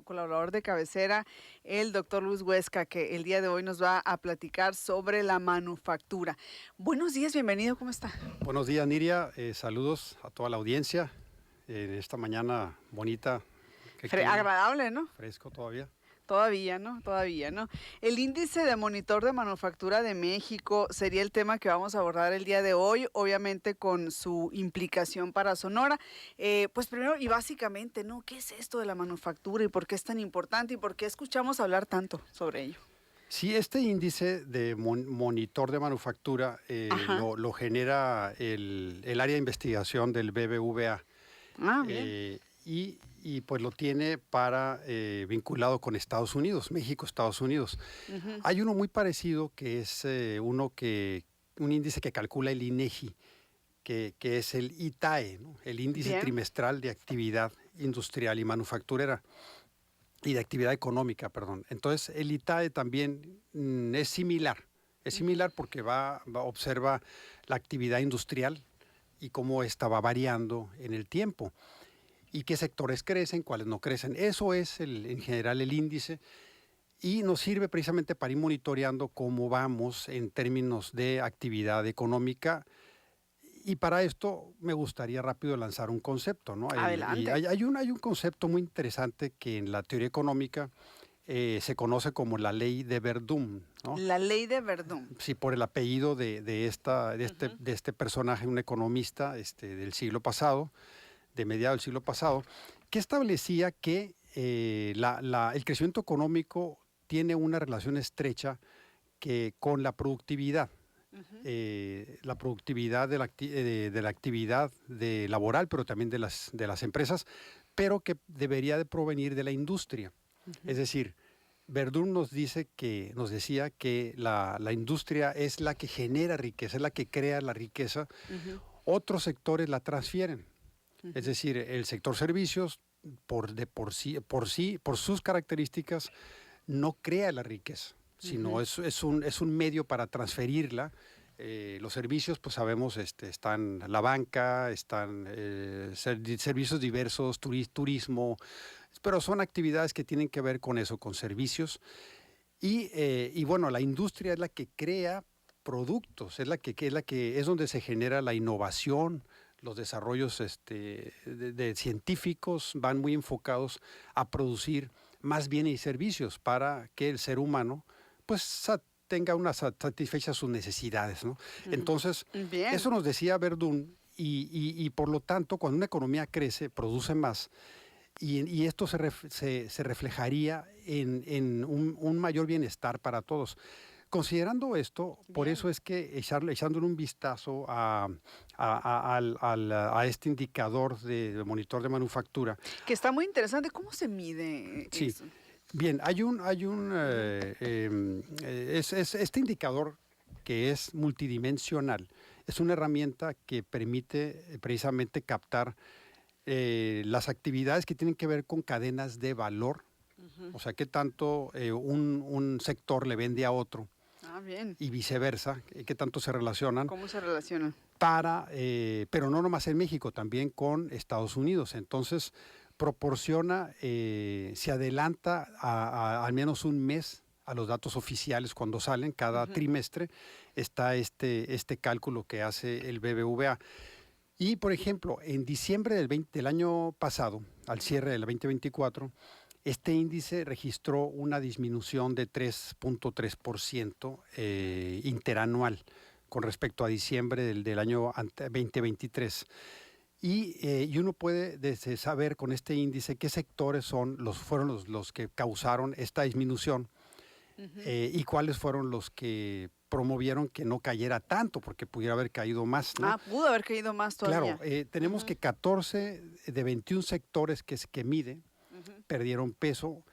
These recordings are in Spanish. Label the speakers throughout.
Speaker 1: colaborador de cabecera, el doctor Luis Huesca, que el día de hoy nos va a platicar sobre la manufactura. Buenos días, bienvenido, ¿cómo está?
Speaker 2: Buenos días, Niria. Saludos a toda la audiencia en esta mañana bonita.
Speaker 1: Agradable, ¿no?
Speaker 2: Fresco todavía.
Speaker 1: Todavía, ¿no? Todavía, ¿no? El índice de monitor de manufactura de México sería el tema que vamos a abordar el día de hoy, obviamente con su implicación para Sonora. Pues primero y básicamente, ¿no? ¿Qué es esto de la manufactura y por qué es tan importante y por qué escuchamos hablar tanto sobre ello?
Speaker 2: Sí, este índice de monitor de manufactura lo genera el área de investigación del BBVA.
Speaker 1: Ah, bien.
Speaker 2: Pues lo tiene para vinculado con Estados Unidos, México, Estados Unidos. Hay uno muy parecido que es un índice que calcula el INEGI, que es el ITAE, ¿no? El índice
Speaker 1: Bien.
Speaker 2: trimestral de actividad industrial y manufacturera y de actividad económica, perdón. Entonces el ITAE también es similar. Es similar porque observa la actividad industrial y cómo estaba variando en el tiempo y qué sectores crecen, cuáles no crecen. Eso es en general el índice y nos sirve precisamente para ir monitoreando cómo vamos en términos de actividad económica. Y para esto me gustaría rápido lanzar un concepto, ¿no?
Speaker 1: Adelante.
Speaker 2: Hay un concepto muy interesante que en la teoría económica se conoce como la ley de Verdun, ¿no?
Speaker 1: La ley de Verdun.
Speaker 2: Sí, por el apellido de este personaje, un economista del siglo pasado, de mediados del siglo pasado, que establecía que el crecimiento económico tiene una relación estrecha con la productividad. La productividad de la actividad laboral, pero también de las empresas, pero que debería de provenir de la industria. Es decir, Verdun nos decía que la industria es la que genera riqueza, es la que crea la riqueza. Otros sectores la transfieren. Es decir, el sector servicios, por sus características, no crea la riqueza, sino es un medio para transferirla. Los servicios, pues sabemos, están la banca, están servicios diversos, turismo, pero son actividades que tienen que ver con eso, con servicios. Y bueno, la industria es la que crea productos, es donde se genera la innovación. Los desarrollos de científicos van muy enfocados a producir más bienes y servicios para que el ser humano pues tenga satisfechas sus necesidades, ¿no? Entonces,
Speaker 1: Bien.
Speaker 2: eso nos decía Verdun y por lo tanto, cuando una economía crece, produce más. Y esto se reflejaría en un mayor bienestar para todos. Considerando esto, por
Speaker 1: Bien.
Speaker 2: eso es que echándole un vistazo a este indicador de monitor de manufactura.
Speaker 1: Que está muy interesante. ¿Cómo se mide
Speaker 2: Sí,
Speaker 1: eso?
Speaker 2: bien, este indicador que es multidimensional, es una herramienta que permite precisamente captar las actividades que tienen que ver con cadenas de valor, o sea, qué tanto un sector le vende a otro
Speaker 1: Ah, bien.
Speaker 2: y viceversa, qué tanto se relacionan,
Speaker 1: ¿Cómo se relacionan?
Speaker 2: pero no nomás en México, también con Estados Unidos. Entonces, proporciona, se adelanta al menos un mes a los datos oficiales cuando salen, cada trimestre está este cálculo que hace el BBVA. Y, por ejemplo, en diciembre del año pasado, al cierre del 2024, este índice registró una disminución de 3.3% interanual con respecto a diciembre del año 2023. Y uno puede saber con este índice qué sectores fueron los que causaron esta disminución y cuáles fueron los que promovieron que no cayera tanto, porque pudiera haber caído más, ¿no?
Speaker 1: Ah, pudo haber caído más todavía.
Speaker 2: Claro, tenemos que 14 de 21 sectores que mide perdieron peso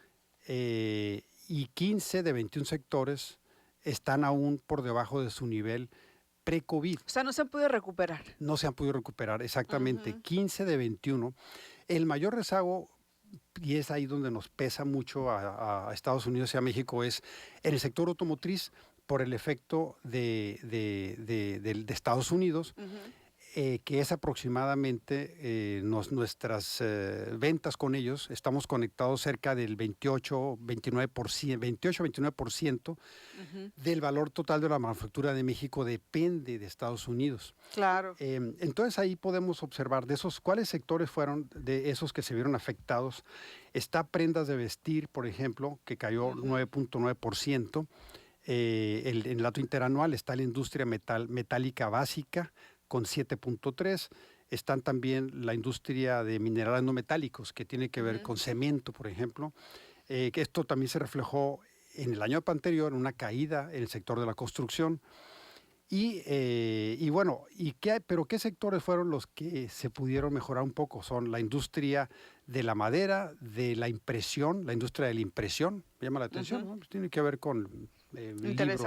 Speaker 2: y 15 de 21 sectores están aún por debajo de su nivel pre-COVID.
Speaker 1: O sea, no se han podido recuperar.
Speaker 2: No se han podido recuperar, exactamente. 15 de 21. El mayor rezago, y es ahí donde nos pesa mucho a Estados Unidos y a México, es en el sector automotriz por el efecto de Estados Unidos. que es aproximadamente nuestras ventas con ellos, estamos conectados cerca del 28-29% del valor total de la manufactura de México depende de Estados Unidos.
Speaker 1: Claro.
Speaker 2: Entonces ahí podemos observar de esos, cuáles sectores fueron de esos que se vieron afectados. Está prendas de vestir, por ejemplo, que cayó 9.9%. En el dato interanual está la industria metálica básica con 7.3%. Están también la industria de minerales no metálicos, que tiene que ver con cemento, por ejemplo. Que esto también se reflejó en el año anterior en una caída en el sector de la construcción. Y bueno, ¿pero qué sectores fueron los que se pudieron mejorar un poco? Son la industria de la madera, de la impresión, la industria de la impresión, me llama la atención, ¿no? Pues tiene que ver con libros.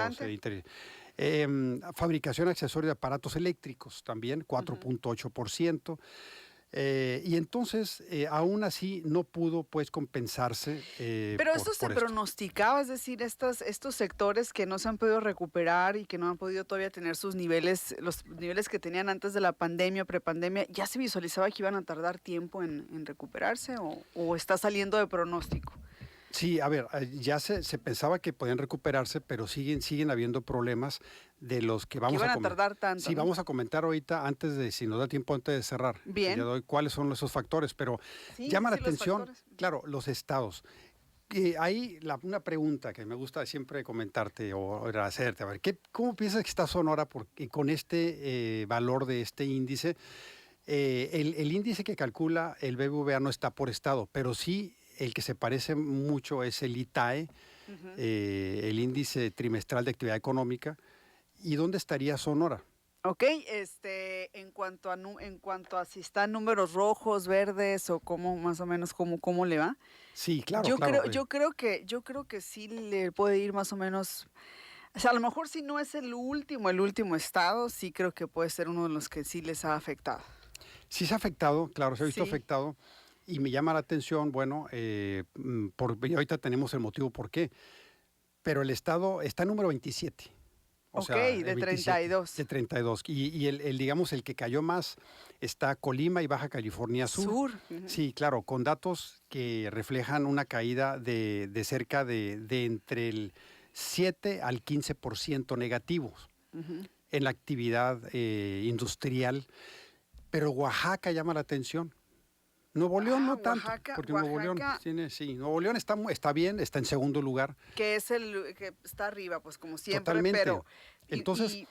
Speaker 2: Fabricación accesorios de aparatos eléctricos también, 4.8%. Y entonces, aún así, no pudo pues compensarse.
Speaker 1: Pero esto se
Speaker 2: por esto.
Speaker 1: pronosticaba, es decir, estos sectores que no se han podido recuperar y que no han podido todavía tener sus niveles, los niveles que tenían antes de la pandemia, prepandemia, ¿ya se visualizaba que iban a tardar tiempo en recuperarse o está saliendo de pronóstico?
Speaker 2: Sí, a ver, ya se pensaba que podían recuperarse, pero siguen habiendo problemas de los que vamos
Speaker 1: a tardar tanto.
Speaker 2: Sí,
Speaker 1: ¿no?
Speaker 2: vamos a comentar ahorita, si nos da tiempo antes de cerrar.
Speaker 1: Bien.
Speaker 2: Ya doy cuáles son esos factores, pero
Speaker 1: Sí,
Speaker 2: llama la
Speaker 1: los
Speaker 2: atención,
Speaker 1: factores.
Speaker 2: claro, los estados. Hay una pregunta que me gusta siempre comentarte o hacerte, a ver, ¿cómo piensas que está Sonora con este valor de este índice? El índice que calcula el BBVA no está por estado, pero sí el que se parece mucho es el ITAE, el índice trimestral de actividad económica. ¿Y dónde estaría Sonora?
Speaker 1: Ok, en cuanto a si están números rojos, verdes o cómo más o menos cómo le va.
Speaker 2: Sí, claro,
Speaker 1: Yo
Speaker 2: claro.
Speaker 1: creo que sí le puede ir más o menos. O sea, a lo mejor si no es el último estado, sí creo que puede ser uno de los que sí les ha afectado.
Speaker 2: Sí se ha afectado, claro, se ha visto
Speaker 1: Sí.
Speaker 2: afectado. Y me llama la atención, bueno, y ahorita tenemos el motivo por qué, pero el estado está en número 27. O sea,
Speaker 1: De 32.
Speaker 2: De 32. Y digamos, el que cayó más está Colima y Baja California Sur. Sí, claro, con datos que reflejan una caída de cerca de entre el 7 al 15% negativos en la actividad industrial. Pero Oaxaca llama la atención. Nuevo León no tanto, porque Nuevo León Nuevo León está bien, está en segundo lugar.
Speaker 1: Que es el que está arriba, pues como siempre.
Speaker 2: Totalmente.
Speaker 1: Pero
Speaker 2: entonces,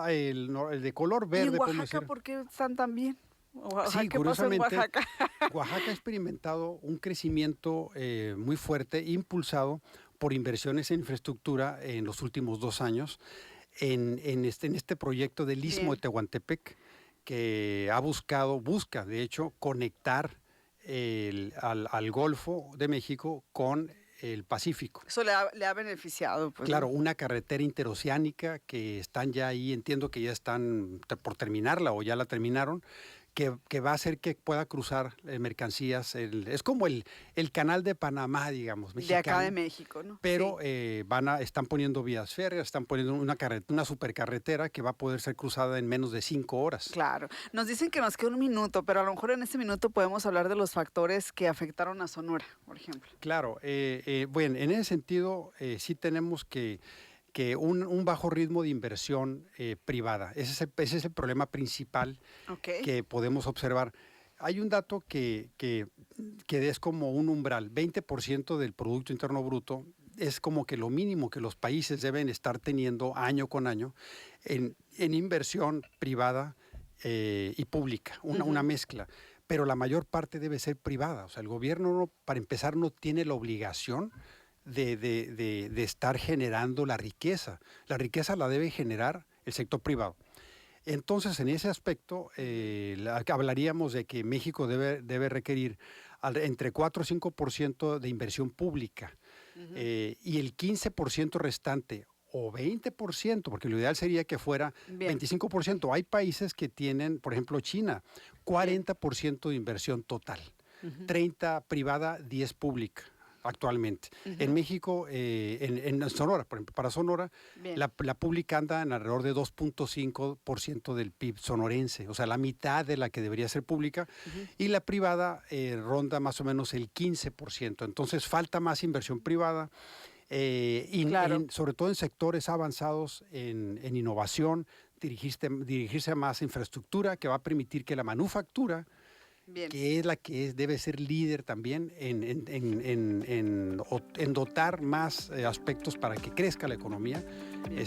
Speaker 2: el de color verde.
Speaker 1: ¿Y en Oaxaca por qué están tan bien?
Speaker 2: Sí,
Speaker 1: ¿Qué pasó en
Speaker 2: curiosamente,
Speaker 1: Oaxaca?
Speaker 2: Oaxaca ha experimentado un crecimiento muy fuerte, impulsado por inversiones en infraestructura en los últimos 2 años, en este proyecto del Istmo de Tehuantepec, que busca, de hecho, conectar al Golfo de México con el Pacífico.
Speaker 1: Eso le ha beneficiado. Pues,
Speaker 2: claro, una carretera interoceánica que están ya ahí, entiendo que ya están por terminarla o ya la terminaron, que va a hacer que pueda cruzar mercancías. Es como el canal de Panamá, digamos, mexicano.
Speaker 1: De acá de México, ¿no?
Speaker 2: Pero están poniendo vías férreas, están poniendo una supercarretera que va a poder ser cruzada en menos de 5 horas.
Speaker 1: Claro. Nos dicen que nos queda 1 minuto, pero a lo mejor en ese minuto podemos hablar de los factores que afectaron a Sonora, por ejemplo.
Speaker 2: Claro. Bueno, en ese sentido, sí tenemos que un bajo ritmo de inversión privada. Ese es el problema principal que podemos observar. Hay un dato que es como un umbral, 20% del Producto Interno Bruto es como que lo mínimo que los países deben estar teniendo año con año en inversión privada y pública, una mezcla. Pero la mayor parte debe ser privada. O sea, el gobierno, para empezar, no tiene la obligación de estar generando la riqueza. La riqueza la debe generar el sector privado. Entonces, en ese aspecto, hablaríamos de que México debe requerir entre 4 y 5% de inversión pública y el 15% restante o 20%, porque lo ideal sería que fuera 25%. Hay países que tienen, por ejemplo, China, 40% de inversión total, 30 privada, 10 pública. actualmente.
Speaker 1: Ujú.
Speaker 2: En México, en Sonora, por ejemplo, para Sonora,
Speaker 1: Bien.
Speaker 2: la pública anda en alrededor de 2.5% del PIB sonorense, o sea, la mitad de la que debería ser pública,
Speaker 1: Ujú.
Speaker 2: y la privada ronda más o menos el 15%. Entonces, falta más inversión privada,
Speaker 1: Claro.
Speaker 2: sobre todo en sectores avanzados en innovación, dirigirse a más infraestructura que va a permitir que la manufactura,
Speaker 1: Bien.
Speaker 2: que es la que debe ser líder también en dotar más aspectos para que crezca la economía.
Speaker 1: Bien.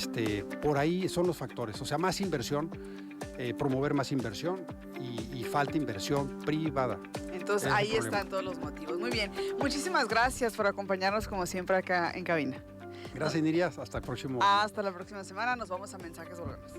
Speaker 2: Por ahí son los factores, o sea, más inversión, promover más inversión y falta inversión privada.
Speaker 1: Entonces,
Speaker 2: Ese es el
Speaker 1: ahí
Speaker 2: problema.
Speaker 1: están todos los motivos. Muy bien. Muchísimas gracias por acompañarnos como siempre acá en cabina. No-
Speaker 2: Gracias, Nirias. Hasta el próximo.
Speaker 1: Hasta la próxima semana. Nos vamos a mensajes, volvemos.